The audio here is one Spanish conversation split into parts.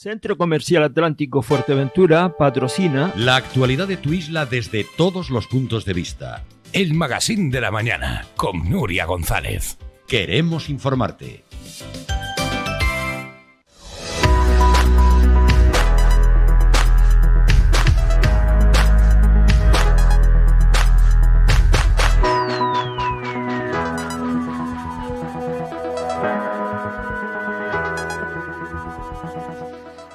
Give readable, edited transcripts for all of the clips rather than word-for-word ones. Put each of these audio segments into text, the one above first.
Centro Comercial Atlántico Fuerteventura patrocina la actualidad de tu isla desde todos los puntos de vista. El Magazín de la Mañana con Nuria González. Queremos informarte.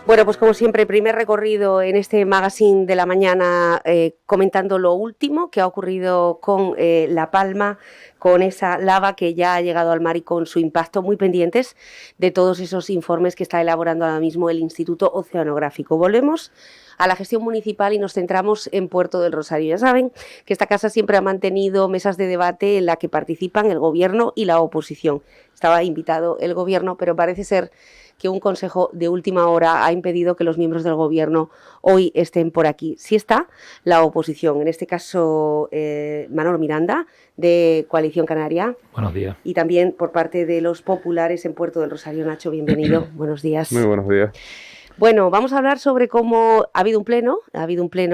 Bueno, pues como siempre, primer recorrido en este Magazine de la Mañana comentando lo último que ha ocurrido con La Palma, con esa lava que ya ha llegado al mar y con su impacto, muy pendientes de todos esos informes que está elaborando ahora mismo el Instituto Oceanográfico. Volvemos a la gestión municipal y nos centramos en Puerto del Rosario. Ya saben que esta casa siempre ha mantenido mesas de debate en la que participan el Gobierno y la oposición. Estaba invitado el Gobierno, pero parece ser que un consejo de última hora ha impedido que los miembros del Gobierno hoy estén por aquí. Sí está la oposición, en este caso Manolo Miranda, de Coalición Canaria. Buenos días. Y también por parte de los populares en Puerto del Rosario. Nacho, bienvenido. Buenos días. Muy buenos días. Bueno, vamos a hablar sobre cómo ha habido un pleno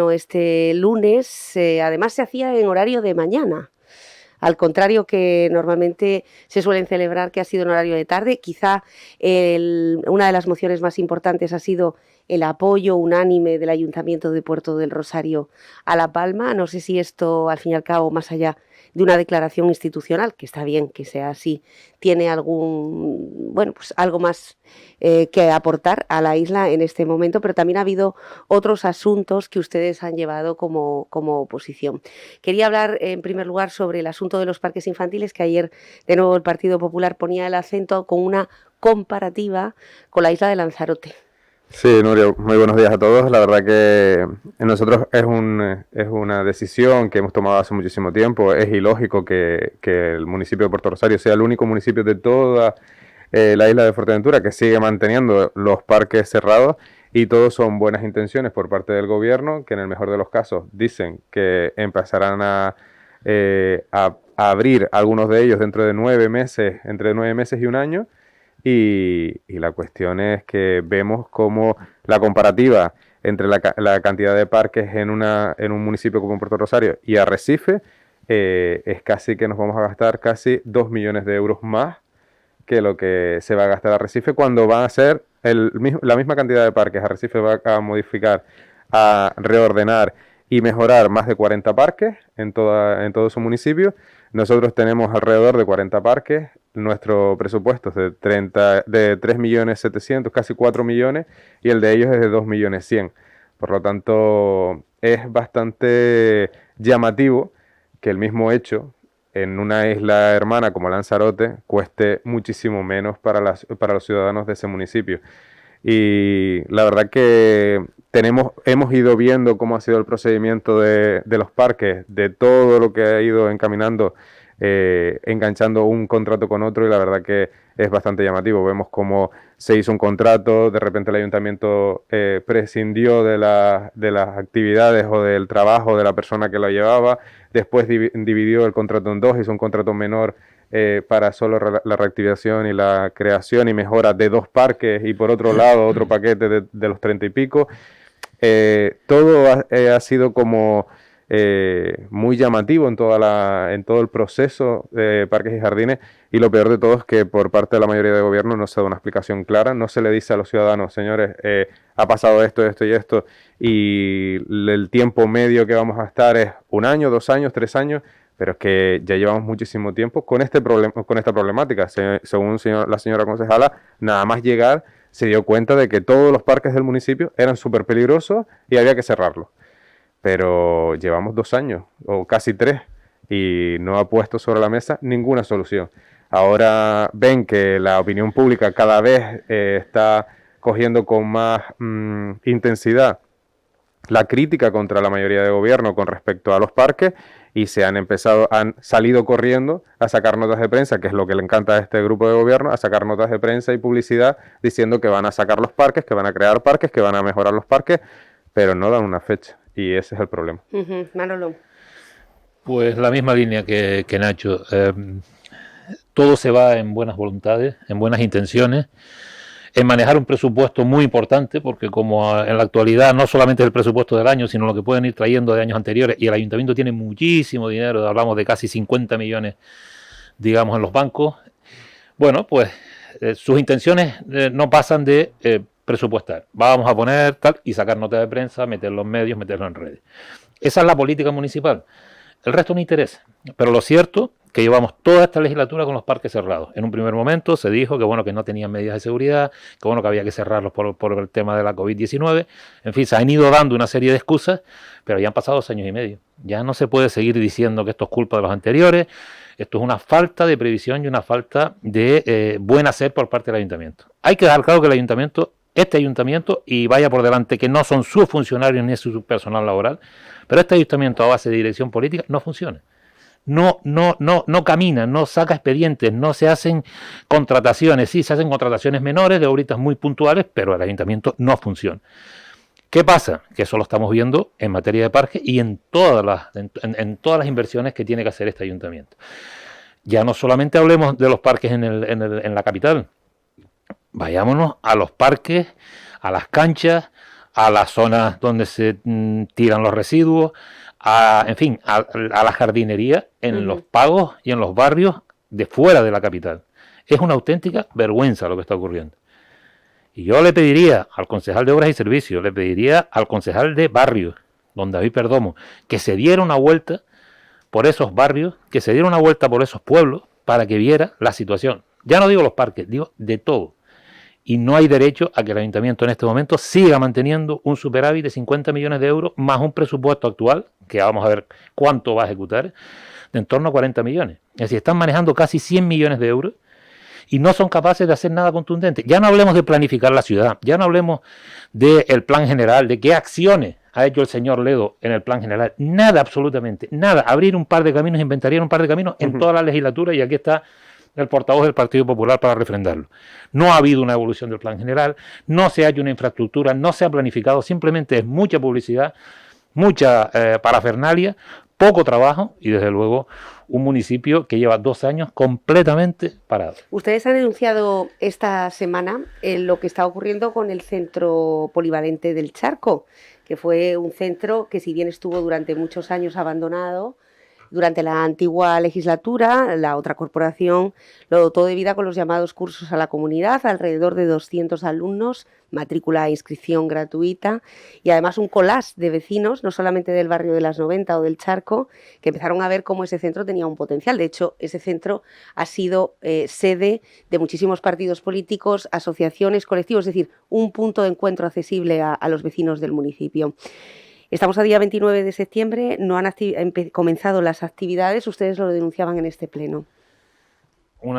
este lunes, además se hacía en horario de mañana. Al contrario que normalmente se suelen celebrar, que ha sido en horario de tarde. Quizá una de las mociones más importantes ha sido el apoyo unánime del Ayuntamiento de Puerto del Rosario a La Palma. No sé si esto, al fin y al cabo, más allá de una declaración institucional, que está bien que sea así, tiene algo más que aportar a la isla en este momento, pero también ha habido otros asuntos que ustedes han llevado como oposición. Quería hablar en primer lugar sobre el asunto de los parques infantiles, que ayer de nuevo el Partido Popular ponía el acento con una comparativa con la isla de Lanzarote. Sí, Nuria, muy buenos días a todos. La verdad que nosotros es una decisión que hemos tomado hace muchísimo tiempo. Es ilógico que el municipio de Puerto Rosario sea el único municipio de toda la isla de Fuerteventura que sigue manteniendo los parques cerrados, y todos son buenas intenciones por parte del gobierno, que en el mejor de los casos dicen que empezarán a abrir algunos de ellos dentro de 9 meses, entre 9 meses y un año. Y la cuestión es que vemos como la comparativa entre la cantidad de parques en un municipio como Puerto Rosario y Arrecife es casi que nos vamos a gastar casi 2 millones de euros más que lo que se va a gastar Arrecife, cuando van a ser la misma cantidad de parques. Arrecife va a modificar, a reordenar y mejorar más de 40 parques en todo su municipio. Nosotros tenemos alrededor de 40 parques. Nuestro presupuesto es de 3.700.000, casi 4 millones, y el de ellos es de 2.100.000. Por lo tanto, es bastante llamativo que el mismo hecho en una isla hermana como Lanzarote cueste muchísimo menos para los ciudadanos de ese municipio. Y la verdad que hemos ido viendo cómo ha sido el procedimiento de los parques, de todo lo que ha ido encaminando, enganchando un contrato con otro, y la verdad que es bastante llamativo. Vemos cómo se hizo un contrato, de repente el ayuntamiento prescindió de las actividades o del trabajo de la persona que lo llevaba, después dividió el contrato en dos, hizo un contrato menor para solo la reactivación y la creación y mejora de 2 parques, y por otro lado otro paquete de los 30 y pico. Todo ha sido como muy llamativo en todo el proceso de parques y jardines, y lo peor de todo es que por parte de la mayoría de gobierno no se da una explicación clara, no se le dice a los ciudadanos: señores, ha pasado esto, esto y esto, y el tiempo medio que vamos a estar es 1 año, 2 años, 3 años, pero es que ya llevamos muchísimo tiempo con esta problemática. Según la señora concejala, nada más llegar se dio cuenta de que todos los parques del municipio eran súper peligrosos y había que cerrarlos. Pero llevamos 2 años, o casi 3, y no ha puesto sobre la mesa ninguna solución. Ahora ven que la opinión pública cada vez está cogiendo con más intensidad la crítica contra la mayoría de gobierno con respecto a los parques, y han salido corriendo a sacar notas de prensa, que es lo que le encanta a este grupo de gobierno, a sacar notas de prensa y publicidad diciendo que van a sacar los parques, que van a crear parques, que van a mejorar los parques, pero no dan una fecha, y ese es el problema. Manolo. Pues la misma línea que Nacho. Todo se va en buenas voluntades, en buenas intenciones. en manejar un presupuesto muy importante, porque como en la actualidad no solamente es el presupuesto del año, sino lo que pueden ir trayendo de años anteriores, y el ayuntamiento tiene muchísimo dinero, hablamos de casi 50 millones, digamos, en los bancos, bueno, pues sus intenciones no pasan de presupuestar. Vamos a poner tal y sacar nota de prensa, meterlo en medios, meterlo en redes. Esa es la política municipal. El resto no interesa. Pero lo cierto que llevamos toda esta legislatura con los parques cerrados. En un primer momento se dijo que bueno, que no tenían medidas de seguridad, que bueno, que había que cerrarlos por el tema de la COVID-19. En fin, se han ido dando una serie de excusas, pero ya han pasado 2 años y medio. Ya no se puede seguir diciendo que esto es culpa de los anteriores. Esto es una falta de previsión y una falta de buen hacer por parte del ayuntamiento. Hay que dejar claro que el ayuntamiento, este ayuntamiento, y vaya por delante que no son sus funcionarios ni su personal laboral, pero este ayuntamiento a base de dirección política no funciona. No camina, no saca expedientes, no se hacen contrataciones, sí se hacen contrataciones menores de obritas muy puntuales, pero el ayuntamiento no funciona. ¿Qué pasa? Que eso lo estamos viendo en materia de parques y en todas las inversiones que tiene que hacer este ayuntamiento. Ya no solamente hablemos de los parques en la capital, vayámonos a los parques, a las canchas, a las zonas donde se tiran los residuos, en fin, a la jardinería en los pagos y en los barrios de fuera de la capital. Es una auténtica vergüenza lo que está ocurriendo. Y yo le pediría al concejal de Obras y Servicios, le pediría al concejal de Barrios, don David Perdomo, que se diera una vuelta por esos barrios, que se diera una vuelta por esos pueblos para que viera la situación. Ya no digo los parques, digo de todo. Y no hay derecho a que el ayuntamiento en este momento siga manteniendo un superávit de 50 millones de euros más un presupuesto actual, que vamos a ver cuánto va a ejecutar, de en torno a 40 millones. Es decir, están manejando casi 100 millones de euros y no son capaces de hacer nada contundente. Ya no hablemos de planificar la ciudad, ya no hablemos del plan general, de qué acciones ha hecho el señor Ledo en el plan general. Nada, absolutamente, nada. Abrir un par de caminos, inventarían un par de caminos en toda la legislatura, y aquí está el portavoz del Partido Popular para refrendarlo. No ha habido una evolución del plan general, no se ha hecho una infraestructura, no se ha planificado, simplemente es mucha publicidad, mucha parafernalia, poco trabajo y desde luego un municipio que lleva 2 años completamente parado. Ustedes han denunciado esta semana lo que está ocurriendo con el centro polivalente del Charco, que fue un centro que, si bien estuvo durante muchos años abandonado, durante la antigua legislatura, la otra corporación lo dotó de vida con los llamados cursos a la comunidad, alrededor de 200 alumnos, matrícula e inscripción gratuita, y además un collage de vecinos, no solamente del barrio de las 90 o del Charco, que empezaron a ver cómo ese centro tenía un potencial. De hecho, ese centro ha sido sede de muchísimos partidos políticos, asociaciones, colectivos, es decir, un punto de encuentro accesible a los vecinos del municipio. Estamos a día 29 de septiembre, no han comenzado las actividades, ustedes lo denunciaban en este pleno. Un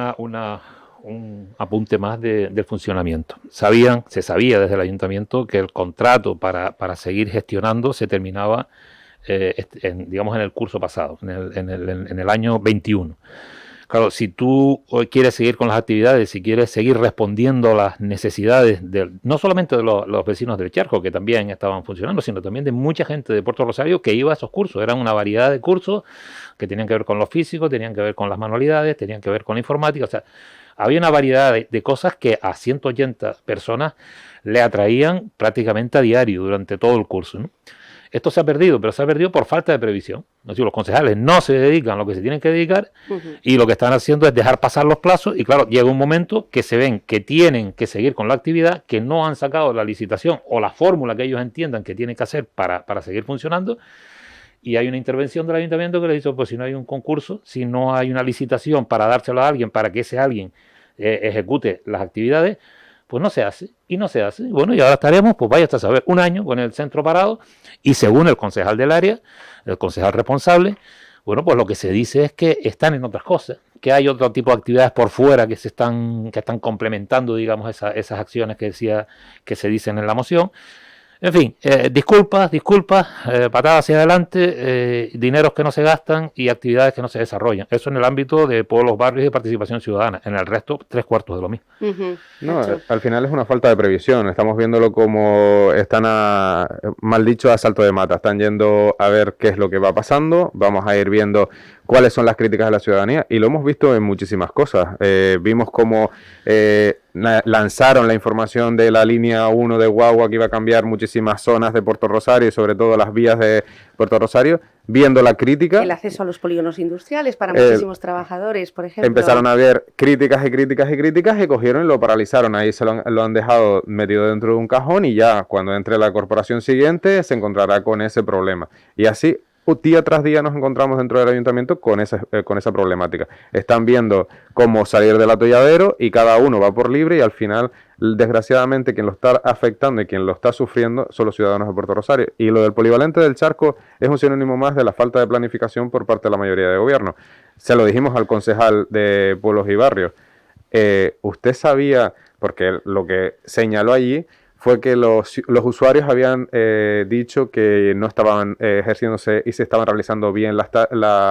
apunte más del funcionamiento. Se sabía desde el ayuntamiento que el contrato para seguir gestionando se terminaba digamos en el curso pasado, en el año 21. Claro, si tú quieres seguir con las actividades, si quieres seguir respondiendo a las necesidades no solamente de los vecinos del Charco, que también estaban funcionando, sino también de mucha gente de Puerto Rosario que iba a esos cursos. Eran una variedad de cursos que tenían que ver con lo físico, tenían que ver con las manualidades, tenían que ver con la informática. O sea, había una variedad de cosas que a 180 personas le atraían prácticamente a diario durante todo el curso, ¿no? Esto se ha perdido, pero se ha perdido por falta de previsión. Es decir, los concejales no se dedican a lo que se tienen que dedicar y lo que están haciendo es dejar pasar los plazos y claro, llega un momento que se ven que tienen que seguir con la actividad, que no han sacado la licitación o la fórmula que ellos entiendan que tienen que hacer para seguir funcionando, y hay una intervención del ayuntamiento que le dice, pues si no hay un concurso, si no hay una licitación para dárselo a alguien, para que ese alguien ejecute las actividades, pues no se hace, y no se hace. Bueno, y ahora estaremos, pues vaya hasta saber, 1 año con el centro parado, y según el concejal del área, el concejal responsable, bueno, pues lo que se dice es que están en otras cosas, que hay otro tipo de actividades por fuera que están complementando, digamos, esas acciones que se dicen en la moción. En fin, disculpas, patadas hacia adelante, dineros que no se gastan y actividades que no se desarrollan. Eso en el ámbito de pueblos, barrios y de participación ciudadana. En el resto, 3/4 de lo mismo. No, al final es una falta de previsión. Estamos viéndolo como están, mal dicho, a salto de mata. Están yendo a ver qué es lo que va pasando. Vamos a ir viendo cuáles son las críticas de la ciudadanía y lo hemos visto en muchísimas cosas. Vimos como lanzaron la información de la línea 1 de Guagua que iba a cambiar muchísimas zonas de Puerto Rosario y sobre todo las vías de Puerto Rosario, viendo la crítica. El acceso a los polígonos industriales para muchísimos trabajadores, por ejemplo. Empezaron a ver críticas y cogieron y lo paralizaron. Ahí lo han dejado metido dentro de un cajón y ya cuando entre la corporación siguiente se encontrará con ese problema. Y así día tras día nos encontramos dentro del ayuntamiento con esa problemática. Están viendo cómo salir del atolladero y cada uno va por libre y al final, desgraciadamente, quien lo está afectando y quien lo está sufriendo son los ciudadanos de Puerto Rosario. Y lo del polivalente del charco es un sinónimo más de la falta de planificación por parte de la mayoría de gobierno. Se lo dijimos al concejal de Pueblos y Barrios. Usted sabía, porque lo que señaló allí fue que los usuarios habían dicho que no estaban ejerciéndose y se estaban realizando bien las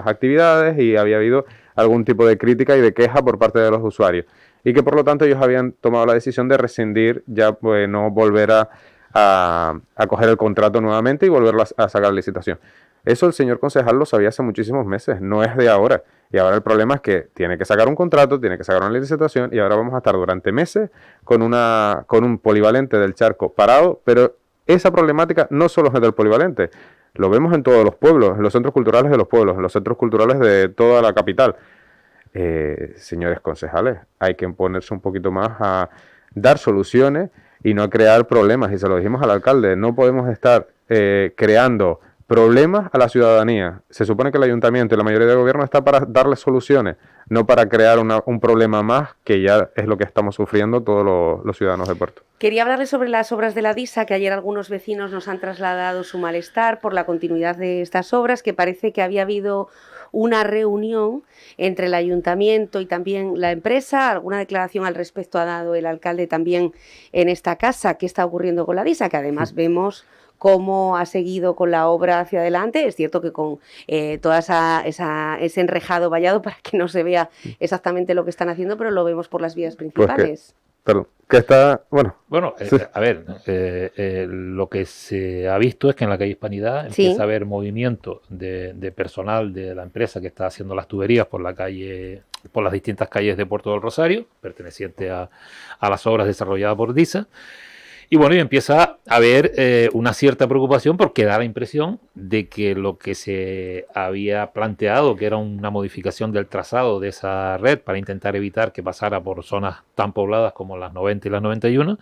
actividades y había habido algún tipo de crítica y de queja por parte de los usuarios. Y que por lo tanto ellos habían tomado la decisión de rescindir, ya pues no volver a coger el contrato nuevamente y volver a sacar licitación. Eso el señor concejal lo sabía hace muchísimos meses, no es de ahora. Y ahora el problema es que tiene que sacar un contrato, tiene que sacar una licitación y ahora vamos a estar durante meses con un polivalente del charco parado, pero esa problemática no solo es del polivalente, lo vemos en todos los pueblos, en los centros culturales de los pueblos, en los centros culturales de toda la capital. Señores concejales, hay que ponerse un poquito más a dar soluciones y no crear problemas. Y se lo dijimos al alcalde, no podemos estar creando problemas a la ciudadanía. Se supone que el ayuntamiento y la mayoría del gobierno está para darle soluciones, no para crear un problema más, que ya es lo que estamos sufriendo todos los ciudadanos de Puerto. Quería hablarles sobre las obras de la DISA, que ayer algunos vecinos nos han trasladado su malestar por la continuidad de estas obras, que parece que había habido una reunión entre el ayuntamiento y también la empresa. Alguna declaración al respecto ha dado el alcalde también en esta casa. ¿Qué está ocurriendo con la DISA? Que además vemos cómo ha seguido con la obra hacia adelante. Es cierto que con toda ese enrejado vallado para que no se vea exactamente lo que están haciendo, pero lo vemos por las vías principales. Perdón, que está, bueno. Sí. A ver, lo que se ha visto es que en la calle Hispanidad empieza a haber movimiento de personal de la empresa que está haciendo las tuberías por las distintas calles de Puerto del Rosario, perteneciente a las obras desarrolladas por DISA. Y bueno, y empieza a haber una cierta preocupación porque da la impresión de que lo que se había planteado, que era una modificación del trazado de esa red para intentar evitar que pasara por zonas tan pobladas como las 90 y las 91,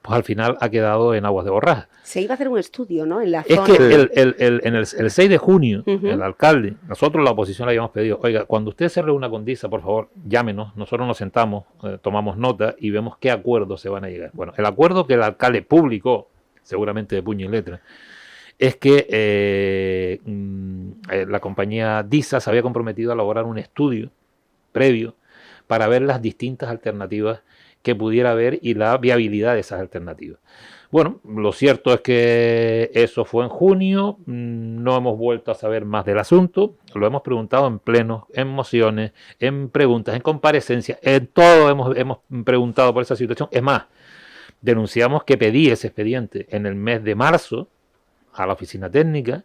pues al final ha quedado en aguas de borraja. Se iba a hacer un estudio, ¿no? En la zona. Es que el 6 de junio, el alcalde, nosotros la oposición le habíamos pedido, oiga, cuando usted se reúna con DISA, por favor, llámenos, nosotros nos sentamos, tomamos nota y vemos qué acuerdos se van a llegar. Bueno, el acuerdo que el alcalde publicó, seguramente de puño y letra, es que la compañía DISA se había comprometido a elaborar un estudio previo para ver las distintas alternativas que pudiera haber y la viabilidad de esas alternativas. Bueno, lo cierto es que eso fue en junio, no hemos vuelto a saber más del asunto, lo hemos preguntado en plenos, en mociones, en preguntas, en comparecencias, en todo hemos preguntado por esa situación. Es más, denunciamos que pedí ese expediente en el mes de marzo a la oficina técnica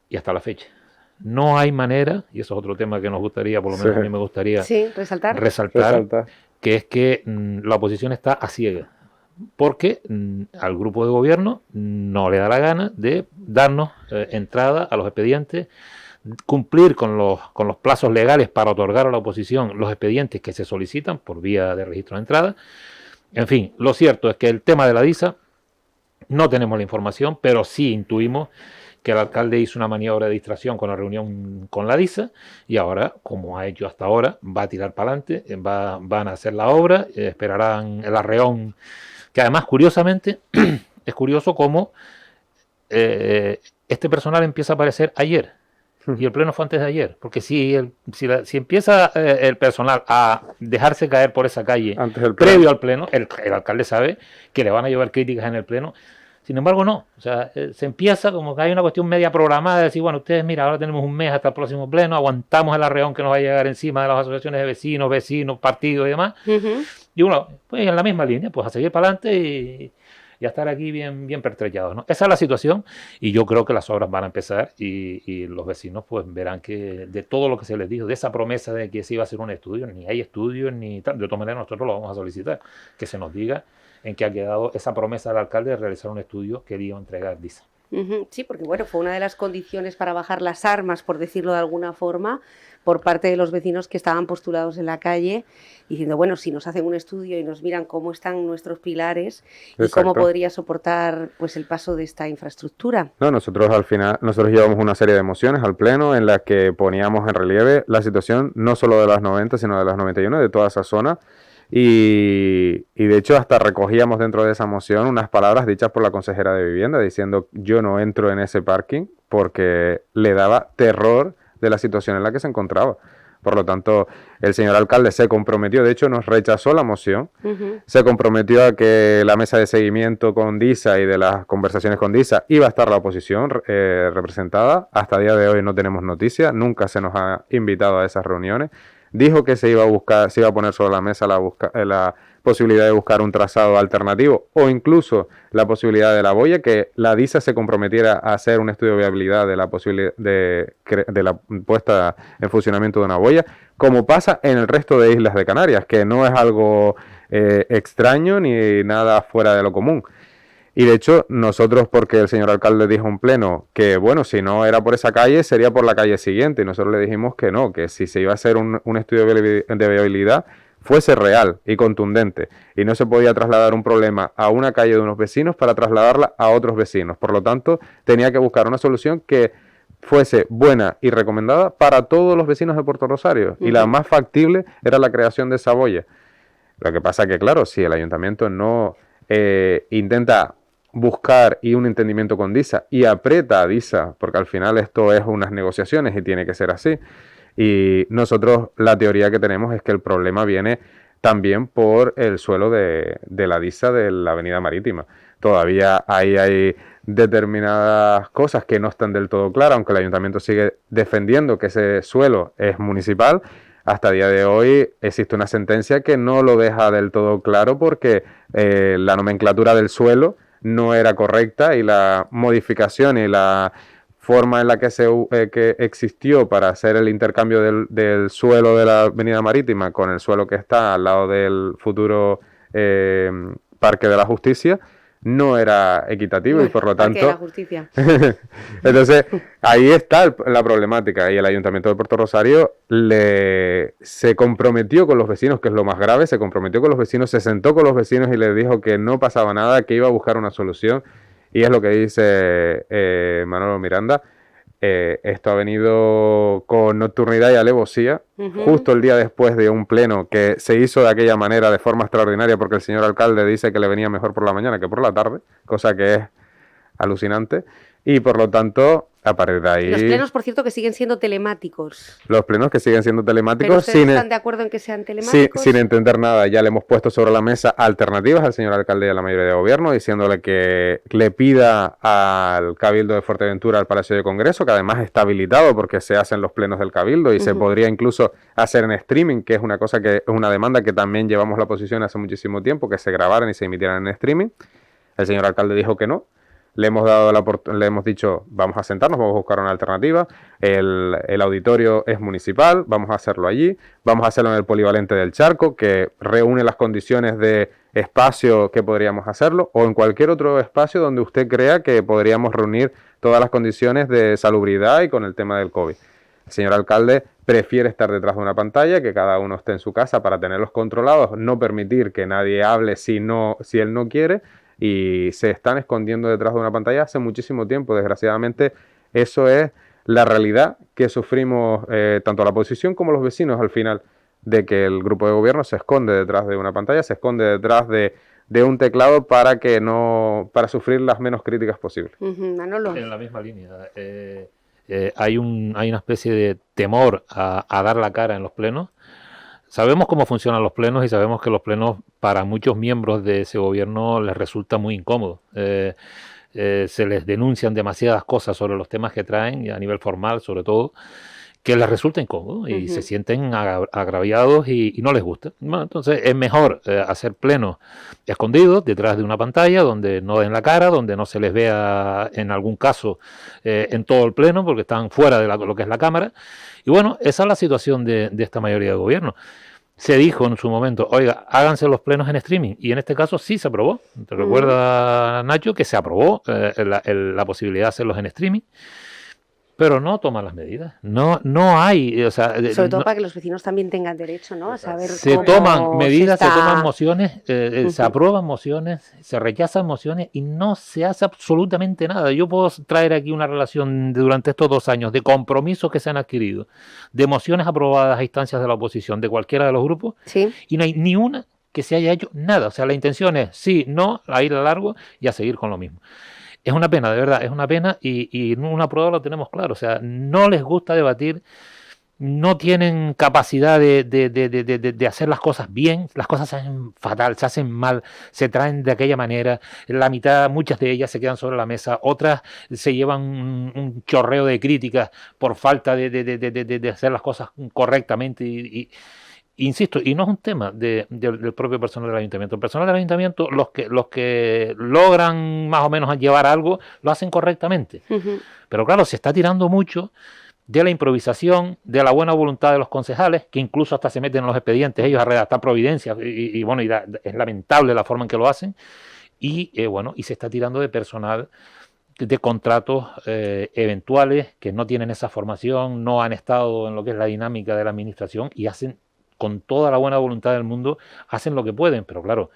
y hasta la fecha. No hay manera, y eso es otro tema que nos gustaría, por lo menos a mí me gustaría resaltar, que es que la oposición está a ciegas, porque al grupo de gobierno no le da la gana de darnos entrada a los expedientes, cumplir con los plazos legales para otorgar a la oposición los expedientes que se solicitan por vía de registro de entrada. En fin, lo cierto es que el tema de la DISA no tenemos la información, pero sí intuimos que el alcalde hizo una maniobra de distracción con la reunión con la DISA y ahora, como ha hecho hasta ahora, va a tirar para adelante, van a hacer la obra, esperarán el arreón, que además, curiosamente, es curioso cómo este personal empieza a aparecer ayer y el pleno fue antes de ayer, porque si empieza el personal a dejarse caer por esa calle previo al pleno, el alcalde sabe que le van a llevar críticas en el pleno. Sin embargo, no. O sea, se empieza como que hay una cuestión media programada de decir, bueno, ustedes, mira, ahora tenemos un mes hasta el próximo pleno, aguantamos el arreón que nos va a llegar encima de las asociaciones de vecinos, partidos y demás. Y uno, pues en la misma línea, pues a seguir para adelante y a estar aquí bien pertrechados, ¿no? Esa es la situación y yo creo que las obras van a empezar y los vecinos pues verán que de todo lo que se les dijo, de esa promesa de que se iba a hacer un estudio, ni hay estudios ni tal. De todas maneras nosotros lo vamos a solicitar, que se nos diga en qué ha quedado esa promesa del alcalde de realizar un estudio que iba a entregar DISA. Sí, porque bueno, fue una de las condiciones para bajar las armas, por decirlo de alguna forma, por parte de los vecinos que estaban postulados en la calle, diciendo, bueno, si nos hacen un estudio y nos miran cómo están nuestros pilares y cómo podría soportar pues el paso de esta infraestructura. No, nosotros al final, nosotros llevamos una serie de mociones al Pleno en las que poníamos en relieve la situación no solo de las 90, sino de las 91, de toda esa zona. Y de hecho hasta recogíamos dentro de esa moción unas palabras dichas por la consejera de vivienda diciendo yo no entro en ese parking porque le daba terror de la situación en la que se encontraba. Por lo tanto, el señor alcalde se comprometió, de hecho nos rechazó la moción, se comprometió a que la mesa de seguimiento con DISA y de las conversaciones con DISA iba a estar la oposición representada. Hasta el día de hoy no tenemos noticias, nunca se nos ha invitado a esas reuniones. Dijo que se iba a poner sobre la mesa la posibilidad de buscar un trazado alternativo o incluso la posibilidad de la boya, que la DISA se comprometiera a hacer un estudio de viabilidad de la posibilidad de la puesta en funcionamiento de una boya, como pasa en el resto de islas de Canarias, que no es algo extraño ni nada fuera de lo común. Y de hecho, nosotros, porque el señor alcalde dijo en pleno que, bueno, si no era por esa calle, sería por la calle siguiente. Y nosotros le dijimos que no, que si se iba a hacer un estudio de viabilidad, fuese real y contundente. Y no se podía trasladar un problema a una calle de unos vecinos para trasladarla a otros vecinos. Por lo tanto, tenía que buscar una solución que fuese buena y recomendada para todos los vecinos de Puerto Rosario. Y la más factible era la creación de esa boya. Lo que pasa que, claro, si el ayuntamiento no intenta buscar y un entendimiento con DISA y aprieta a DISA, porque al final esto es unas negociaciones y tiene que ser así. Y nosotros la teoría que tenemos es que el problema viene también por el suelo de la DISA de la Avenida Marítima. Todavía ahí hay determinadas cosas que no están del todo claras, aunque el ayuntamiento sigue defendiendo que ese suelo es municipal. Hasta el día de hoy existe una sentencia que no lo deja del todo claro porque la nomenclatura del suelo no era correcta y la modificación y la forma en la que existió para hacer el intercambio del suelo de la Avenida Marítima con el suelo que está al lado del futuro Parque de la Justicia no era equitativo y por lo tanto... Parque de la Justicia. Entonces, ahí está la problemática y el Ayuntamiento de Puerto Rosario se comprometió con los vecinos, que es lo más grave, se comprometió con los vecinos, se sentó con los vecinos y les dijo que no pasaba nada, que iba a buscar una solución y es lo que dice Manolo Miranda. Esto ha venido con nocturnidad y alevosía, justo el día después de un pleno que se hizo de aquella manera, de forma extraordinaria, porque el señor alcalde dice que le venía mejor por la mañana que por la tarde, cosa que es alucinante, y por lo tanto, a partir de ahí... Los plenos, por cierto, que siguen siendo telemáticos. Los plenos que siguen siendo telemáticos. ¿Pero ustedes están de acuerdo en que sean telemáticos? Sin entender nada. Ya le hemos puesto sobre la mesa alternativas al señor alcalde y a la mayoría de gobierno, diciéndole que le pida al Cabildo de Fuerteventura, al Palacio de Congreso, que además está habilitado porque se hacen los plenos del Cabildo y se podría incluso hacer en streaming, que es una cosa que es una demanda que también llevamos la posición hace muchísimo tiempo, que se grabaran y se emitieran en streaming. El señor alcalde dijo que no. Le hemos dicho, vamos a sentarnos, vamos a buscar una alternativa. El auditorio es municipal, vamos a hacerlo allí. Vamos a hacerlo en el Polivalente del Charco, que reúne las condiciones de espacio que podríamos hacerlo, o en cualquier otro espacio donde usted crea que podríamos reunir todas las condiciones de salubridad y con el tema del COVID. El señor alcalde prefiere estar detrás de una pantalla, que cada uno esté en su casa para tenerlos controlados, no permitir que nadie hable si él no quiere, y se están escondiendo detrás de una pantalla hace muchísimo tiempo. Desgraciadamente, eso es la realidad que sufrimos tanto la oposición como los vecinos al final, de que el grupo de gobierno se esconde detrás de una pantalla, se esconde detrás de un teclado para sufrir las menos críticas posibles. Manolo. En la misma línea. Hay una especie de temor a dar la cara en los plenos. Sabemos cómo funcionan los plenos y sabemos que los plenos para muchos miembros de ese gobierno les resulta muy incómodo. Se les denuncian demasiadas cosas sobre los temas que traen, y a nivel formal sobre todo, que les resulta incómodo y Ujú. se sienten agraviados y no les gusta. Bueno, entonces es mejor hacer plenos escondidos detrás de una pantalla donde no den la cara, donde no se les vea en algún caso en todo el pleno porque están fuera de lo que es la cámara. Y bueno, esa es la situación de esta mayoría de gobierno. Se dijo en su momento, oiga, háganse los plenos en streaming, y en este caso sí se aprobó. ¿Te recuerda, Nacho, que se aprobó la posibilidad de hacerlos en streaming? Pero no toman las medidas. No hay, o sea, Sobre todo no, para que los vecinos también tengan derecho, ¿no? A saber se cómo toman medidas, se se está... toman mociones, se aprueban mociones, se rechazan mociones y no se hace absolutamente nada. Yo puedo traer aquí una relación durante estos 2 años de compromisos que se han adquirido, de mociones aprobadas a instancias de la oposición de cualquiera de los grupos, Sí. y no hay ni una que se haya hecho nada. O sea, la intención es sí, no, a ir a largo y a seguir con lo mismo. Es una pena, de verdad, es una pena, y en una prueba lo tenemos claro. O sea, no les gusta debatir, no tienen capacidad de hacer las cosas bien, las cosas se hacen fatal, se hacen mal, se traen de aquella manera, la mitad, muchas de ellas se quedan sobre la mesa, otras se llevan un chorreo de críticas por falta de hacer las cosas correctamente insisto, y no es un tema del propio personal del ayuntamiento. El personal del ayuntamiento, los que logran más o menos llevar algo, lo hacen correctamente. Ujú. Pero claro, se está tirando mucho de la improvisación, de la buena voluntad de los concejales, que incluso hasta se meten en los expedientes ellos a redactar providencias, y bueno, es lamentable la forma en que lo hacen, y bueno, y se está tirando de personal de contratos eventuales que no tienen esa formación, no han estado en lo que es la dinámica de la administración y hacen con toda la buena voluntad del mundo, hacen lo que pueden, pero claro,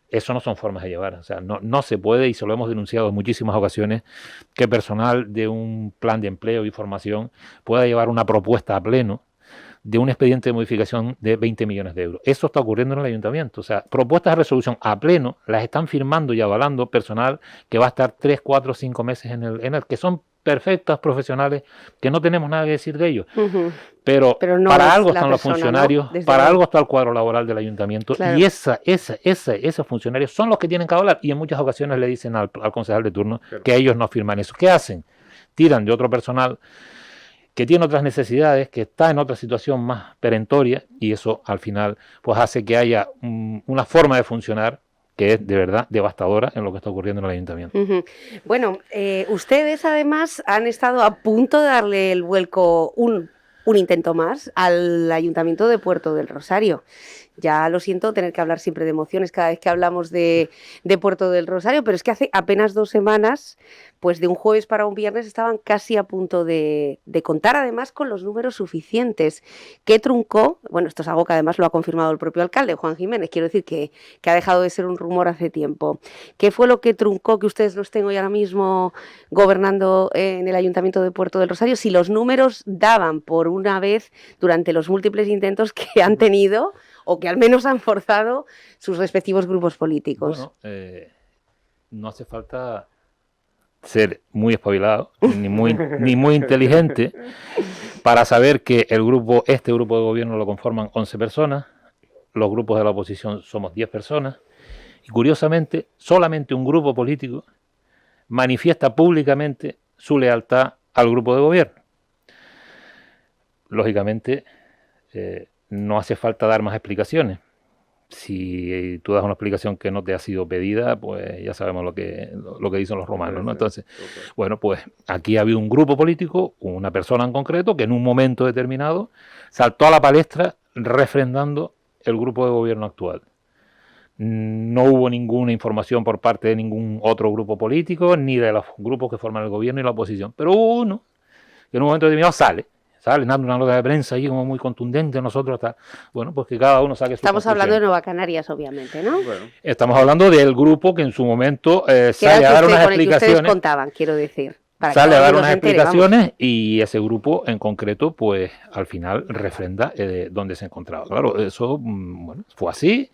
eso no son formas de llevar. O sea, no se puede, y se lo hemos denunciado en muchísimas ocasiones, que personal de un plan de empleo y formación pueda llevar una propuesta a pleno de un expediente de modificación de 20 millones de euros. Eso está ocurriendo en el ayuntamiento. O sea, propuestas de resolución a pleno las están firmando y avalando personal que va a estar 3, 4, 5 meses en el que son perfectas profesionales, que no tenemos nada que decir de ellos. Ujú. Pero no para es algo la están los persona, funcionarios, ¿no? Desde para luego. algo está el cuadro laboral del ayuntamiento, Claro. y esos funcionarios son los que tienen que hablar, y en muchas ocasiones le dicen al concejal de turno que ellos no firman eso. ¿Qué hacen? Tiran de otro personal que tiene otras necesidades, que está en otra situación más perentoria, y eso al final pues hace que haya una forma de funcionar que es de verdad devastadora en lo que está ocurriendo en el ayuntamiento. Ujú. Bueno, ustedes además han estado a punto de darle el vuelco un intento más al Ayuntamiento de Puerto del Rosario. Ya lo siento tener que hablar siempre de emociones cada vez que hablamos de Puerto del Rosario, pero es que hace apenas 2 semanas, pues de un jueves para un viernes, estaban casi a punto de contar, además con los números suficientes. ¿Qué truncó? Bueno, esto es algo que además lo ha confirmado el propio alcalde, Juan Jiménez, quiero decir que ha dejado de ser un rumor hace tiempo. ¿Qué fue lo que truncó que ustedes no estén hoy ahora mismo gobernando en el Ayuntamiento de Puerto del Rosario? Si los números daban por una vez durante los múltiples intentos que han tenido, o que al menos han forzado sus respectivos grupos políticos. Bueno, no hace falta ser muy espabilado ni muy inteligente para saber que este grupo de gobierno lo conforman 11 personas, los grupos de la oposición somos 10 personas, y curiosamente solamente un grupo político manifiesta públicamente su lealtad al grupo de gobierno. Lógicamente, no hace falta dar más explicaciones. Si tú das una explicación que no te ha sido pedida, pues ya sabemos lo que dicen los romanos, ¿no? Entonces, bueno, pues aquí ha habido un grupo político, una persona en concreto, que en un momento determinado saltó a la palestra refrendando el grupo de gobierno actual. No hubo ninguna información por parte de ningún otro grupo político, ni de los grupos que forman el gobierno y la oposición. Pero hubo uno que en un momento determinado sale dando una nota de prensa ahí como muy contundente, nosotros está, bueno, pues que cada uno saque su Estamos conclusión. hablando de Nueva Canarias, obviamente, ¿no? Bueno, Estamos hablando del grupo que en su momento Que sale era a dar el que unas con el que ustedes explicaciones, contaban, quiero decir. Para que sale a todo el dar mundo unas se entere, vamos. explicaciones, y ese grupo en concreto, pues al final refrenda dónde se encontraba. Claro, eso, bueno, fue así.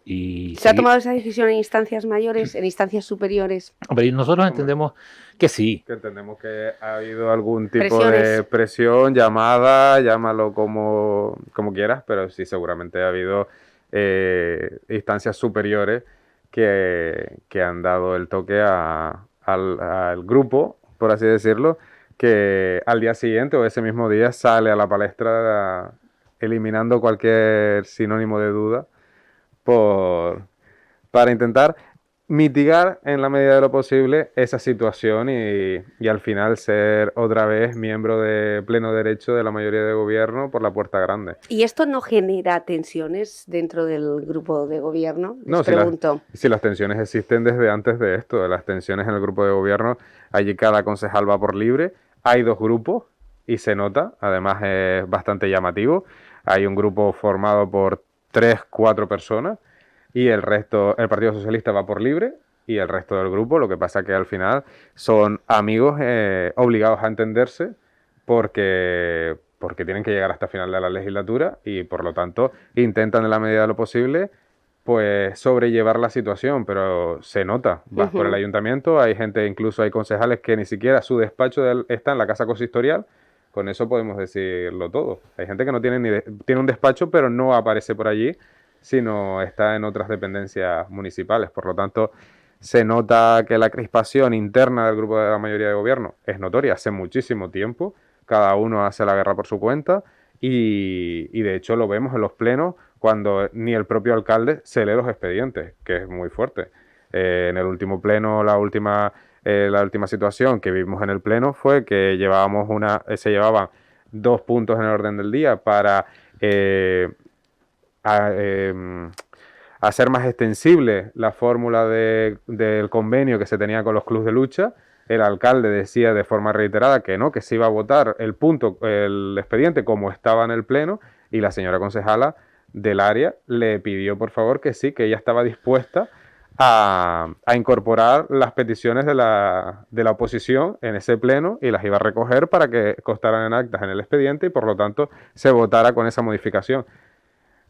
Y ¿Se ha tomado esa decisión en instancias mayores, en instancias superiores? Hombre, nosotros entendemos que sí. que entendemos que ha habido algún tipo Presiones. de presión, llamada, llámalo como quieras, pero sí seguramente ha habido instancias superiores que han dado el toque al grupo, por así decirlo, que al día siguiente o ese mismo día sale a la palestra eliminando cualquier sinónimo de duda para intentar mitigar en la medida de lo posible esa situación y al final ser otra vez miembro de pleno derecho de la mayoría de gobierno por la puerta grande. ¿Y esto no genera tensiones dentro del grupo de gobierno? Les pregunto. Si las tensiones existen desde antes de esto, las tensiones en el grupo de gobierno, allí cada concejal va por libre, hay 2 grupos y se nota, además es bastante llamativo, hay un grupo formado por 3-4 personas, y el resto, el Partido Socialista va por libre y el resto del grupo, lo que pasa que al final son amigos obligados a entenderse porque tienen que llegar hasta el final de la legislatura y por lo tanto intentan en la medida de lo posible pues sobrellevar la situación, pero se nota, vas por el ayuntamiento, hay gente, incluso hay concejales que ni siquiera su despacho está en la casa consistorial, con eso podemos decirlo todo. Hay gente que no tiene tiene un despacho pero no aparece por allí, sino está en otras dependencias municipales. Por lo tanto, se nota que la crispación interna del grupo de la mayoría de gobierno es notoria hace muchísimo tiempo. Cada uno hace la guerra por su cuenta y de hecho lo vemos en los plenos cuando ni el propio alcalde se lee los expedientes, que es muy fuerte. En el último pleno, la última situación que vimos en el pleno fue que se llevaban 2 puntos en el orden del día para hacer más extensible la fórmula del convenio que se tenía con los clubes de lucha. El alcalde decía de forma reiterada que no, que se iba a votar el expediente como estaba en el pleno, y la señora concejala del área le pidió por favor que sí, que ella estaba dispuesta a incorporar las peticiones de la oposición en ese pleno y las iba a recoger para que constaran en actas en el expediente y por lo tanto se votara con esa modificación.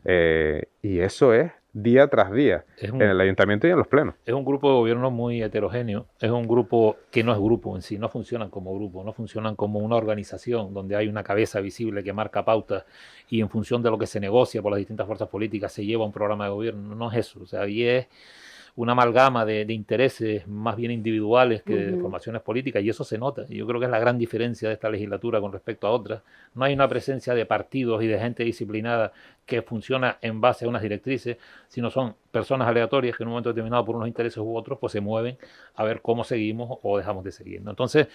Y eso es día tras día en el ayuntamiento y en los plenos. Es un grupo de gobierno muy heterogéneo, es un grupo que no es grupo en sí, no funcionan como grupo, no funcionan como una organización donde hay una cabeza visible que marca pautas y en función de lo que se negocia por las distintas fuerzas políticas se lleva un programa de gobierno. No es eso, o sea, ahí es una amalgama de intereses más bien individuales que de formaciones políticas, y eso se nota. Yo creo que es la gran diferencia de esta legislatura con respecto a otras. No hay una presencia de partidos y de gente disciplinada que funciona en base a unas directrices, sino son personas aleatorias que en un momento determinado por unos intereses u otros pues se mueven a ver cómo seguimos o dejamos de seguir, ¿no? Entonces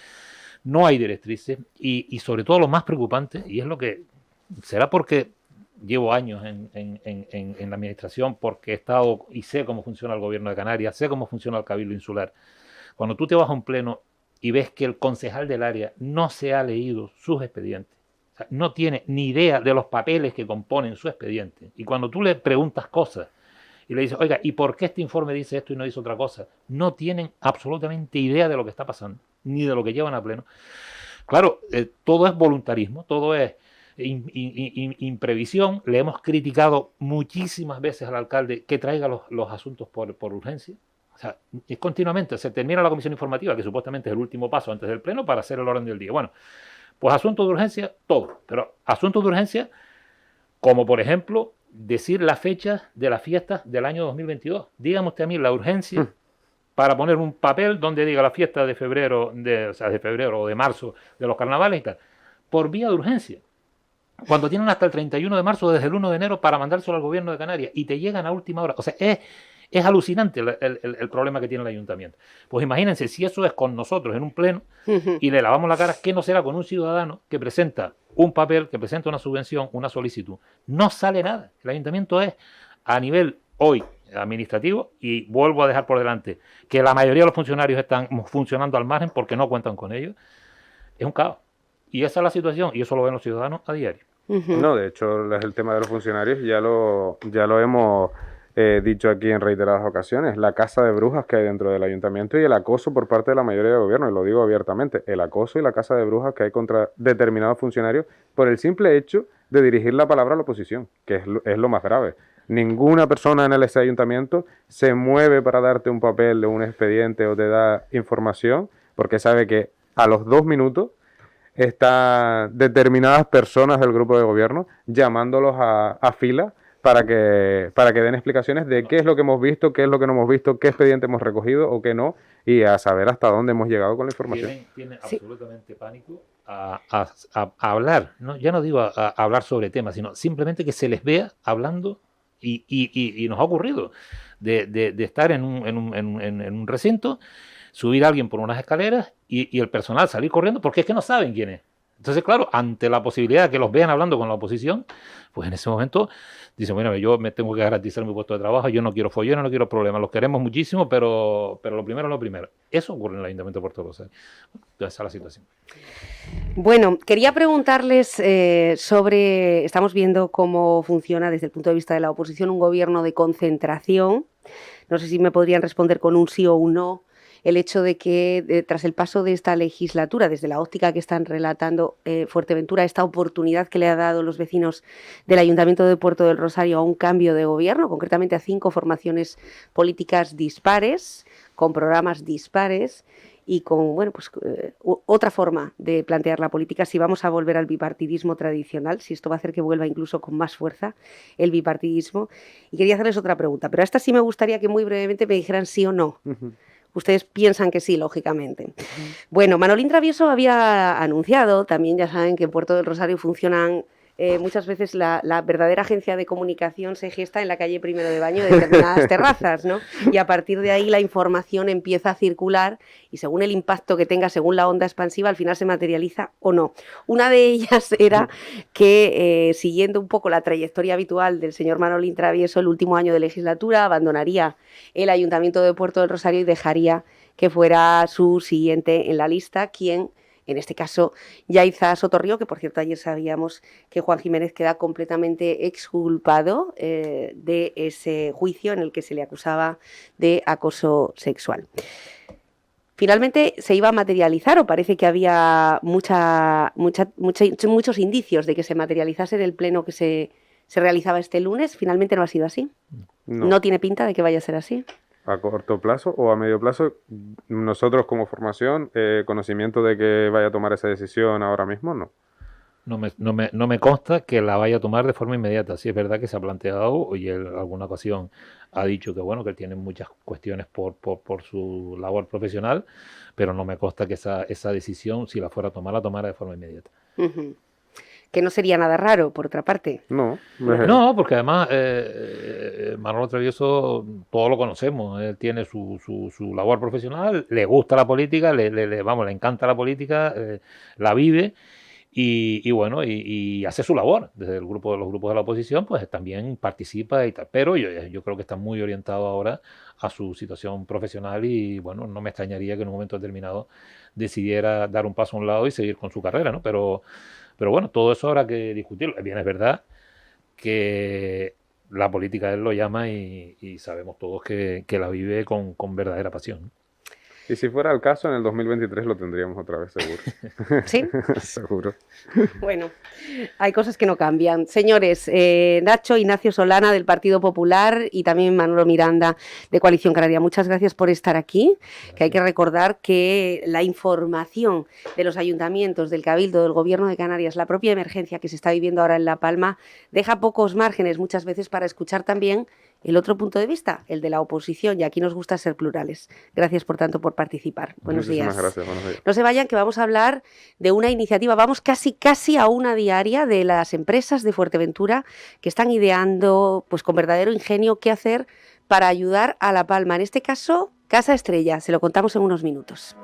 no hay directrices y sobre todo lo más preocupante, y es lo que será porque llevo años en la administración, porque he estado y sé cómo funciona el gobierno de Canarias, sé cómo funciona el Cabildo Insular. Cuando tú te vas a un pleno y ves que el concejal del área no se ha leído sus expedientes, o sea, no tiene ni idea de los papeles que componen su expediente, y cuando tú le preguntas cosas y le dices, oiga, ¿y por qué este informe dice esto y no dice otra cosa? No tienen absolutamente idea de lo que está pasando, ni de lo que llevan a pleno. Claro, todo es voluntarismo, todo es imprevisión. Le hemos criticado muchísimas veces al alcalde que traiga los asuntos por urgencia. O sea, es continuamente, se termina la comisión informativa, que supuestamente es el último paso antes del pleno para hacer el orden del día. Bueno, pues asuntos de urgencia, todo. Pero asuntos de urgencia, como por ejemplo, decir la fecha de las fiestas del año 2022. Dígame usted a mí la urgencia para poner un papel donde diga la fiesta de febrero, de febrero o de marzo de los carnavales y tal, por vía de urgencia. Cuando tienen hasta el 31 de marzo, desde el 1 de enero, para mandárselo al gobierno de Canarias, y te llegan a última hora. O sea, es alucinante el problema que tiene el ayuntamiento. Pues imagínense, si eso es con nosotros en un pleno y le lavamos la cara, ¿qué no será con un ciudadano que presenta un papel, que presenta una subvención, una solicitud? No sale nada. El ayuntamiento es, a nivel hoy administrativo, y vuelvo a dejar por delante que la mayoría de los funcionarios están funcionando al margen porque no cuentan con ellos, es un caos. Y esa es la situación, y eso lo ven los ciudadanos a diario. No, de hecho, el tema de los funcionarios ya lo hemos dicho aquí en reiteradas ocasiones, la caza de brujas que hay dentro del ayuntamiento y el acoso por parte de la mayoría del gobierno, y lo digo abiertamente, el acoso y la caza de brujas que hay contra determinados funcionarios por el simple hecho de dirigir la palabra a la oposición, que es lo más grave. Ninguna persona en ese ayuntamiento se mueve para darte un papel de un expediente o te da información porque sabe que a los 2 minutos están determinadas personas del grupo de gobierno llamándolos a fila para que den explicaciones de qué es lo que hemos visto, qué es lo que no hemos visto, qué expediente hemos recogido o qué no, y a saber hasta dónde hemos llegado con la información. Tienen Sí. absolutamente pánico a hablar, ¿no? Ya no digo a hablar sobre temas, sino simplemente que se les vea hablando, y nos ha ocurrido de estar en un recinto, subir a alguien por unas escaleras y el personal salir corriendo porque es que no saben quién es. Entonces, claro, ante la posibilidad de que los vean hablando con la oposición, pues en ese momento dicen, bueno, yo me tengo que garantizar mi puesto de trabajo, yo no quiero follones, no quiero problemas, los queremos muchísimo, pero lo primero es lo primero. Eso ocurre en el Ayuntamiento de Puerto Rosario. Entonces, esa es la situación. Bueno, quería preguntarles sobre, estamos viendo cómo funciona desde el punto de vista de la oposición un gobierno de concentración. No sé si me podrían responder con un sí o un no. El hecho de que tras el paso de esta legislatura, desde la óptica que están relatando Fuerteventura, esta oportunidad que le ha dado los vecinos del Ayuntamiento de Puerto del Rosario a un cambio de gobierno, concretamente a 5 formaciones políticas dispares, con programas dispares y con otra forma de plantear la política, si vamos a volver al bipartidismo tradicional, si esto va a hacer que vuelva incluso con más fuerza el bipartidismo. Y quería hacerles otra pregunta, pero a esta sí me gustaría que muy brevemente me dijeran sí o no. Ustedes piensan que sí, lógicamente. Bueno, Manolín Travieso había anunciado, también ya saben que en Puerto del Rosario funcionan muchas veces la verdadera agencia de comunicación se gesta en la calle Primero de Baño de determinadas terrazas, ¿no? Y a partir de ahí la información empieza a circular y según el impacto que tenga, según la onda expansiva, al final se materializa o no. Una de ellas era que, siguiendo un poco la trayectoria habitual del señor Manolín Travieso, el último año de legislatura abandonaría el Ayuntamiento de Puerto del Rosario y dejaría que fuera su siguiente en la lista, quien... En este caso, Yaiza Sotorrio, que por cierto ayer sabíamos que Juan Jiménez queda completamente exculpado de ese juicio en el que se le acusaba de acoso sexual. Finalmente se iba a materializar, o parece que había muchos indicios de que se materializase en el pleno que se realizaba este lunes. Finalmente no ha sido así. No tiene pinta de que vaya a ser así. A corto plazo o a medio plazo, nosotros como formación, conocimiento de que vaya a tomar esa decisión ahora mismo, no. No me consta que la vaya a tomar de forma inmediata. Sí es verdad que se ha planteado y él en alguna ocasión ha dicho que bueno, que tiene muchas cuestiones por su labor profesional, pero no me consta que esa decisión, si la fuera a tomar, la tomara de forma inmediata. Que no sería nada raro, por otra parte. No, porque además Manolo Travieso todos lo conocemos, él tiene su labor profesional, le gusta la política, le encanta la política, la vive y hace su labor. Desde los grupos de la oposición, pues también participa y tal, pero yo creo que está muy orientado ahora a su situación profesional y bueno, no me extrañaría que en un momento determinado decidiera dar un paso a un lado y seguir con su carrera, ¿no? Pero bueno, todo eso habrá que discutirlo. Bien, es verdad que la política él lo llama y sabemos todos que la vive con verdadera pasión. Y si fuera el caso, en el 2023 lo tendríamos otra vez, seguro. ¿Sí? Seguro. Bueno, hay cosas que no cambian. Señores, Nacho Ignacio Solana del Partido Popular y también Manolo Miranda de Coalición Canaria, muchas gracias por estar aquí, que hay que recordar que la información de los ayuntamientos, del Cabildo, del Gobierno de Canarias, la propia emergencia que se está viviendo ahora en La Palma, deja pocos márgenes muchas veces para escuchar también el otro punto de vista, el de la oposición, y aquí nos gusta ser plurales. Gracias, por tanto, por participar. Buenos días. Gracias, buenos días. No se vayan, que vamos a hablar de una iniciativa, vamos casi a una diaria de las empresas de Fuerteventura que están ideando, pues con verdadero ingenio, qué hacer para ayudar a La Palma. En este caso, Casa Estrella, se lo contamos en unos minutos.